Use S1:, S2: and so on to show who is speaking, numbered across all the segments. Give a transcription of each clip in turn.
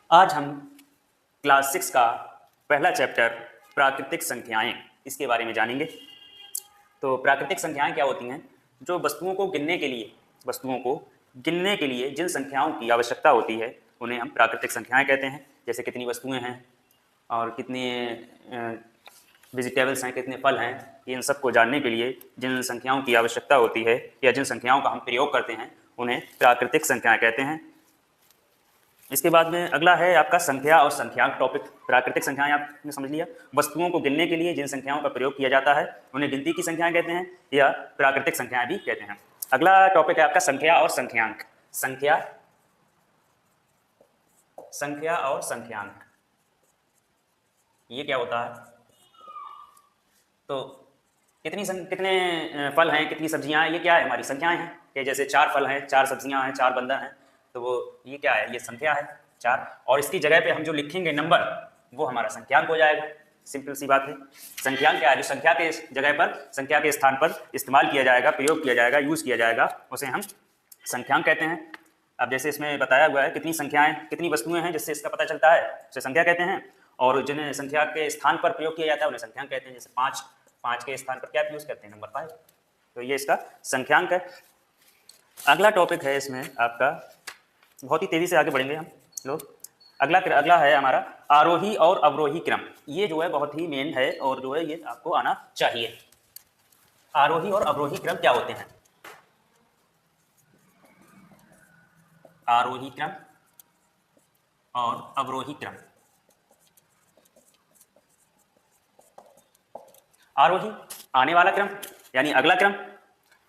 S1: आज हम क्लास 6 का पहला चैप्टर प्राकृतिक संख्याएं इसके बारे में जानेंगे। तो प्राकृतिक संख्याएं क्या होती हैं? जो वस्तुओं को गिनने के लिए जिन संख्याओं की आवश्यकता होती है उन्हें हम प्राकृतिक संख्याएं कहते हैं। जैसे कितनी वस्तुएं हैं और कितने वेजिटेबल्स हैं, कितने फल हैं, इन सब को जानने के लिए जिन संख्याओं की आवश्यकता होती है या जिन संख्याओं का हम प्रयोग करते हैं उन्हें प्राकृतिक संख्याएं कहते हैं। इसके बाद में अगला है आपका संख्या और संख्यांक टॉपिक। प्राकृतिक संख्याएं आपने समझ लिया, वस्तुओं को गिनने के लिए जिन संख्याओं का प्रयोग किया जाता है उन्हें गिनती की संख्याएं कहते हैं या प्राकृतिक संख्याएं भी कहते हैं। अगला टॉपिक है आपका संख्या और संख्यांक। संख्या और संख्यांक ये क्या होता है? तो कितने फल हैं, कितनी सब्जियां हैं, ये क्या है? हमारी संख्याएं हैं कि जैसे 4 फल हैं, 4 सब्जियां हैं, 4 बंदर हैं, तो वो ये क्या है? ये संख्या है 4। और इसकी जगह पे हम जो लिखेंगे नंबर वो हमारा संख्यांक हो जाएगा। सिंपल सी बात है। संख्यांक क्या है? जो संख्या के जगह पर, संख्या के स्थान पर इस्तेमाल किया जाएगा, प्रयोग किया जाएगा, यूज किया जाएगा, उसे हम संख्यांक कहते हैं। अब जैसे इसमें बताया हुआ है कितनी संख्याएं, कितनी वस्तुएं हैं, जिससे इसका पता चलता है उसे संख्या कहते हैं। और जिन्हें संख्या के स्थान पर प्रयोग किया जाता है उन्हें संख्यांक कहते हैं। जैसे 5 के स्थान पर क्या यूज करते हैं? नंबर 5। तो ये इसका संख्यांक है। अगला टॉपिक है इसमें आपका, बहुत ही तेजी से आगे बढ़ेंगे हम लोग। अगला है हमारा आरोही और अवरोही क्रम। ये जो है बहुत ही मेन है और जो है ये आपको आना चाहिए। आरोही और अवरोही क्रम क्या होते हैं? आरोही क्रम और अवरोही क्रम। आरोही आने वाला क्रम यानी अगला क्रम,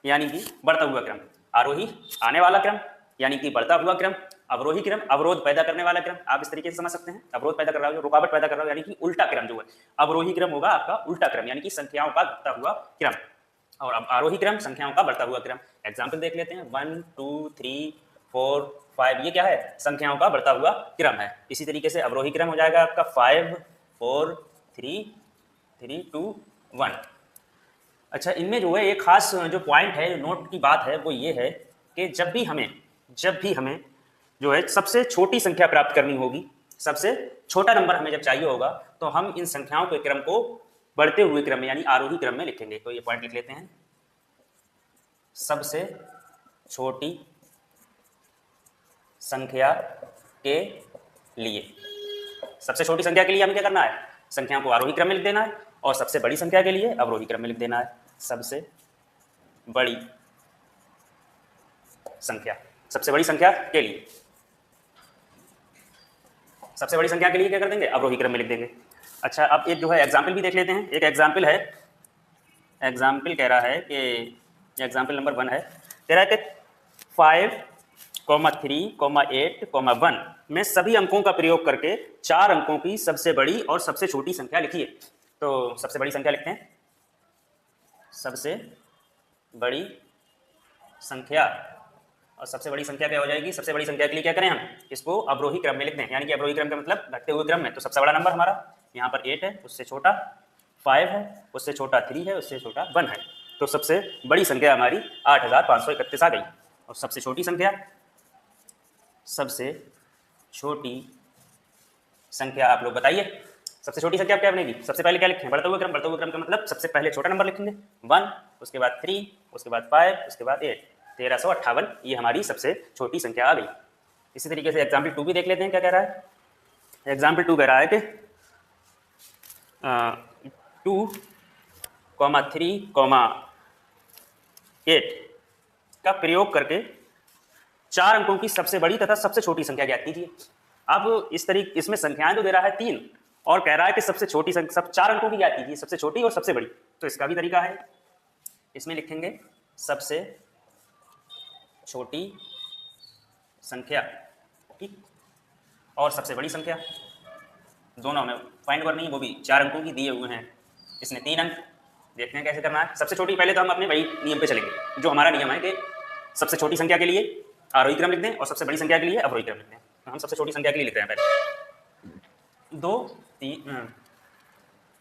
S1: यानी कि बढ़ता हुआ क्रम। आरोही आने वाला क्रम यानी कि बढ़ता हुआ क्रम। अवरोही क्रम अवरोध पैदा करने वाला क्रम। आप इस तरीके से समझ सकते हैं, अवरोध पैदा कर रहा हो, रुकावट पैदा कर रहा हो, यानी कि उल्टा क्रम जो है। अवरोही क्रम होगा आपका उल्टा क्रम, यानी कि संख्याओं का घटता हुआ क्रम। और अब आरोही क्रम संख्याओं का बढ़ता हुआ क्रम। एग्जाम्पल देख लेते हैं। 1 2 3 4 5, ये क्या है? संख्याओं का बढ़ता हुआ क्रम है। इसी तरीके से अवरोही क्रम हो जाएगा आपका 5 4 3 3 2 1। अच्छा, इनमें जो है एक खास जो पॉइंट है, नोट की बात है, वो ये है कि जब भी हमें जो है सबसे छोटी संख्या प्राप्त करनी होगी, सबसे छोटा नंबर हमें जब चाहिए होगा, तो हम इन संख्याओं के क्रम को बढ़ते हुए क्रम में यानी आरोही क्रम में लिखेंगे। तो ये पॉइंट लिख लेते हैं। सबसे छोटी संख्या के लिए, सबसे छोटी संख्या के लिए हमें क्या करना है? संख्याओं को आरोही क्रम में लिख देना है। और सबसे बड़ी संख्या के लिए अवरोही क्रम में लिख देना है। सबसे बड़ी संख्या, सबसे बड़ी संख्या के लिए, सबसे बड़ी संख्या के लिए क्या कर देंगे? अवरोही क्रम में लिख देंगे। अच्छा, अब एक जो है एग्जाम्पल भी देख लेते हैं। एक एग्जाम्पल है, एग्जाम्पल कह रहा है कि एग्जाम्पल नंबर 1 है, कह रहा है कि 5, 3, 8, 1 में सभी अंकों का प्रयोग करके 4 अंकों की सबसे बड़ी और सबसे छोटी संख्या लिखिए। तो सबसे बड़ी संख्या लिखते हैं। सबसे बड़ी संख्या, और सबसे बड़ी संख्या क्या हो जाएगी? सबसे बड़ी संख्या के लिए क्या करें? हम इसको अवरोही क्रम में लिख दें, यानी कि अवरोही क्रम का मतलब घटते हुए क्रम में। तो सबसे बड़ा नंबर हमारा यहाँ पर 8 है, उससे छोटा 5 है, उससे छोटा 3 है, उससे छोटा 1 है। तो सबसे बड़ी संख्या हमारी 8531 आ गई। और सबसे छोटी संख्या, सबसे छोटी संख्या आप लोग बताइए, सबसे छोटी संख्या क्या बनेगी? सबसे पहले क्या लिखें? बढ़ते हुए क्रम। बढ़ते हुए क्रम का मतलब सबसे पहले छोटा नंबर लिखेंगे 1, उसके बाद 3, उसके बाद 5, उसके बाद 8। 1358 ये हमारी सबसे छोटी संख्या आ गई। इसी तरीके से एग्जाम्पल 2 भी देख लेते हैं क्या कह रहा है। एग्जाम्पल 2 कह रहा है कि 2, 3, 8 का प्रयोग करके 4 अंकों की सबसे बड़ी तथा सबसे छोटी संख्या ज्ञात कीजिए। अब इसमें संख्याएं तो दे रहा है 3 और कह रहा है कि सबसे छोटी संख्या, सब 4 अंकों की ज्ञात कीजिए, सबसे छोटी और सबसे बड़ी। तो इसका भी तरीका है, इसमें लिखेंगे सबसे छोटी संख्या, ठीक, और सबसे बड़ी संख्या, दोनों में फाइंड करनी है, वो भी 4 अंकों की दिए हुए हैं। इसमें 3 अंक, देखते हैं कैसे करना है। सबसे छोटी, पहले तो हम अपने वही नियम पे चलेंगे जो हमारा नियम है कि सबसे छोटी संख्या के लिए आरोही क्रम लिख दें और सबसे बड़ी संख्या के लिए अवरोही क्रम लिख दें। तो हम सबसे छोटी संख्या के लिए लिख रहे हैं पहले 2 3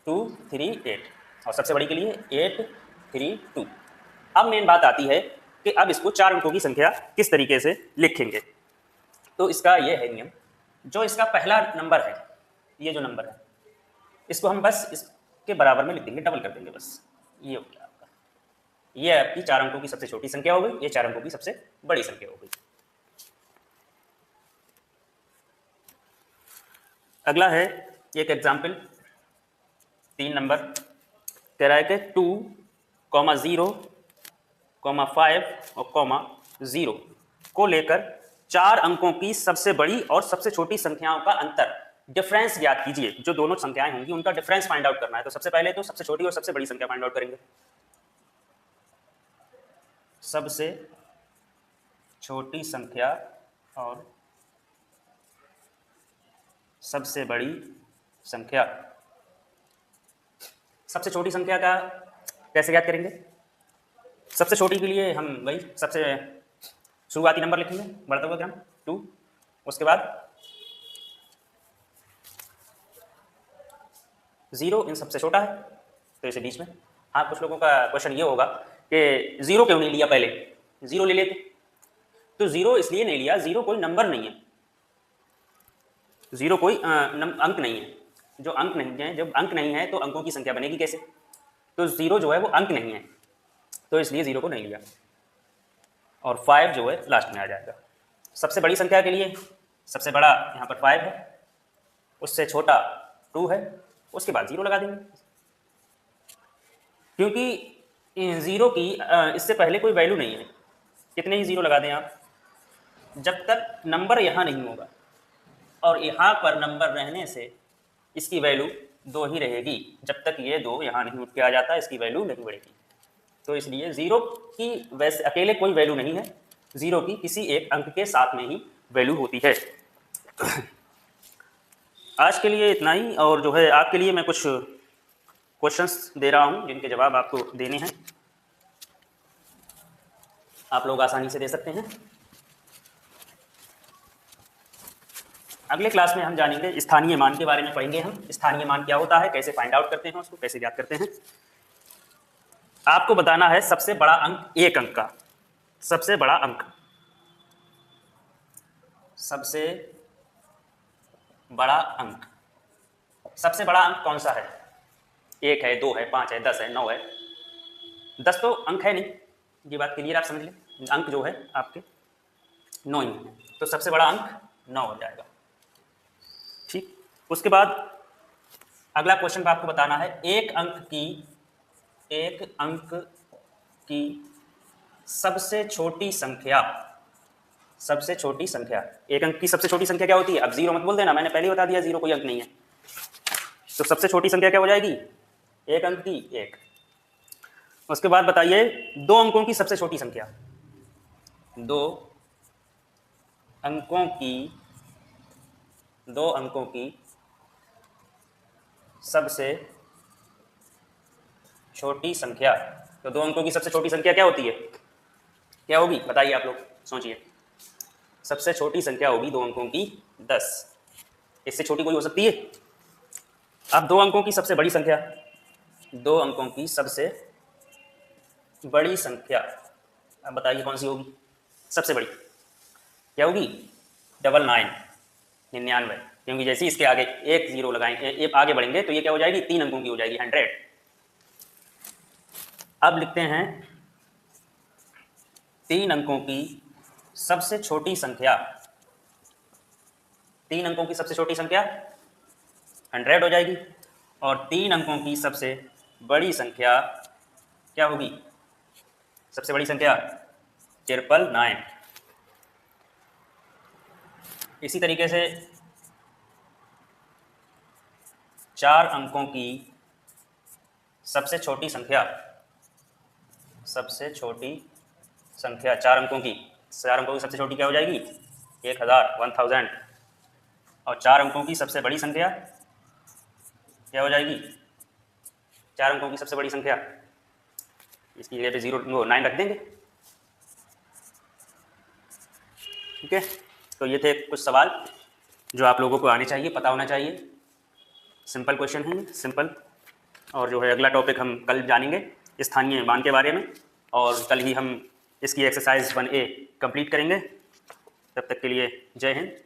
S1: 2 3 8 और सबसे बड़ी के लिए 8 3 2। अब मेन बात आती है कि अब इसको 4 अंकों की संख्या किस तरीके से लिखेंगे। तो इसका ये है नियम जो इसका पहला नंबर है, ये जो नंबर है, इसको हम बस इसके बराबर में लिख देंगे, डबल कर देंगे बस। ये हो गया आपका, ये आपकी 4 अंकों की सबसे छोटी संख्या हो गई, ये 4 अंकों की सबसे बड़ी संख्या हो गई। अगला है एक एग्जाम्पल 3 नंबर, कह रहा है कि 2, 0, 5 और 0 को लेकर 4 अंकों की सबसे बड़ी और सबसे छोटी संख्याओं का अंतर, डिफरेंस ज्ञात कीजिए। जो दोनों संख्याएं होंगी उनका डिफरेंस फाइंड आउट करना है। तो सबसे पहले तो सबसे छोटी और सबसे बड़ी संख्या फाइंड आउट करेंगे। सबसे छोटी संख्या और सबसे बड़ी संख्या। सबसे छोटी संख्या का कैसे ज्ञात करेंगे? सबसे छोटी के लिए हम वही सबसे शुरुआती नंबर लिखेंगे, बढ़ता हुआ क्रम 2, उसके बाद 0 इन सबसे छोटा है तो इसे बीच में। हाँ, कुछ लोगों का क्वेश्चन ये होगा कि 0 क्यों नहीं लिया, पहले 0 ले लेते। तो 0 इसलिए नहीं लिया, 0 कोई नंबर नहीं है, 0 कोई अंक नहीं है। जो अंक नहीं है, जब अंक नहीं है तो अंकों की संख्या बनेगी कैसे? तो 0 जो है वो अंक नहीं है, तो इसलिए 0 को नहीं लिया। और 5 जो है लास्ट में आ जाएगा। सबसे बड़ी संख्या के लिए सबसे बड़ा यहाँ पर 5 है, उससे छोटा 2 है, उसके बाद 0 लगा देंगे। क्योंकि 0 की इससे पहले कोई वैल्यू नहीं है, कितने ही 0 लगा दें आप, जब तक नंबर यहाँ नहीं होगा। और यहाँ पर नंबर रहने से इसकी वैल्यू 2 ही रहेगी, जब तक ये 2 यहाँ नहीं उठ के आ जाता इसकी वैल्यू नहीं बढ़ेगी। तो इसलिए 0 की वैसे अकेले कोई वैल्यू नहीं है, 0 की किसी एक अंक के साथ में ही वैल्यू होती है। आज के लिए इतना ही। और जो है आपके लिए मैं कुछ क्वेश्चंस दे रहा हूँ जिनके जवाब आपको देने हैं, आप लोग आसानी से दे सकते हैं। अगले क्लास में हम जानेंगे स्थानीय मान के बारे में, पढ़ेंगे हम स्थानीय मान क्या होता है, कैसे फाइंड आउट करते हैं, उसको कैसे ज्ञात करते हैं। आपको बताना है सबसे बड़ा अंक, एक अंक का सबसे बड़ा अंक, सबसे बड़ा अंक। सबसे बड़ा अंक कौन सा है? 1 है, 2 है, 5 है, 10 है, 9 है। 10 तो अंक है नहीं, ये बात क्लियर आप समझ लें। अंक जो है आपके 9 ही है, तो सबसे बड़ा अंक 9 हो जाएगा। ठीक, उसके बाद अगला क्वेश्चन पर आपको बताना है एक अंक की सबसे छोटी संख्या। सबसे छोटी संख्या, एक अंक की सबसे छोटी संख्या क्या होती है? अब 0 मत बोल देना, मैंने पहले ही बता दिया 0 कोई अंक नहीं है। तो सबसे छोटी संख्या क्या हो जाएगी? एक अंक की 1। उसके बाद बताइए 2 अंकों की सबसे छोटी संख्या। 2 अंकों की सबसे छोटी संख्या। तो 2 अंकों की सबसे छोटी संख्या क्या होती है? क्या होगी बताइए, आप लोग सोचिए। सबसे छोटी संख्या होगी 2 अंकों की 10। इससे छोटी कोई हो सकती है? अब 2 अंकों की सबसे बड़ी संख्या, 2 अंकों की सबसे बड़ी संख्या, अब बताइए कौन सी होगी सबसे बड़ी? क्या होगी? 99, क्योंकि जैसे इसके आगे एक 0 लगाएंगे, आगे बढ़ेंगे तो ये क्या हो जाएगी? 3 अंकों की हो जाएगी, 100। अब लिखते हैं 3 अंकों की सबसे छोटी संख्या। 3 अंकों की सबसे छोटी संख्या 100 हो जाएगी, और 3 अंकों की सबसे बड़ी संख्या क्या होगी? सबसे बड़ी संख्या 999। इसी तरीके से 4 अंकों की सबसे छोटी संख्या, 4 अंकों की सबसे छोटी क्या हो जाएगी? 1000। और 4 अंकों की सबसे बड़ी संख्या क्या हो जाएगी? 4 अंकों की सबसे बड़ी संख्या, इसकी जगह पे 9 रख देंगे। ठीक है, तो ये थे कुछ सवाल जो आप लोगों को आने चाहिए, पता होना चाहिए। सिंपल क्वेश्चन है, सिंपल। और जो है अगला टॉपिक हम कल जानेंगे स्थानीय मान के बारे में, और कल ही हम इसकी एक्सरसाइज 1A कंप्लीट करेंगे। तब तक के लिए जय हिंद।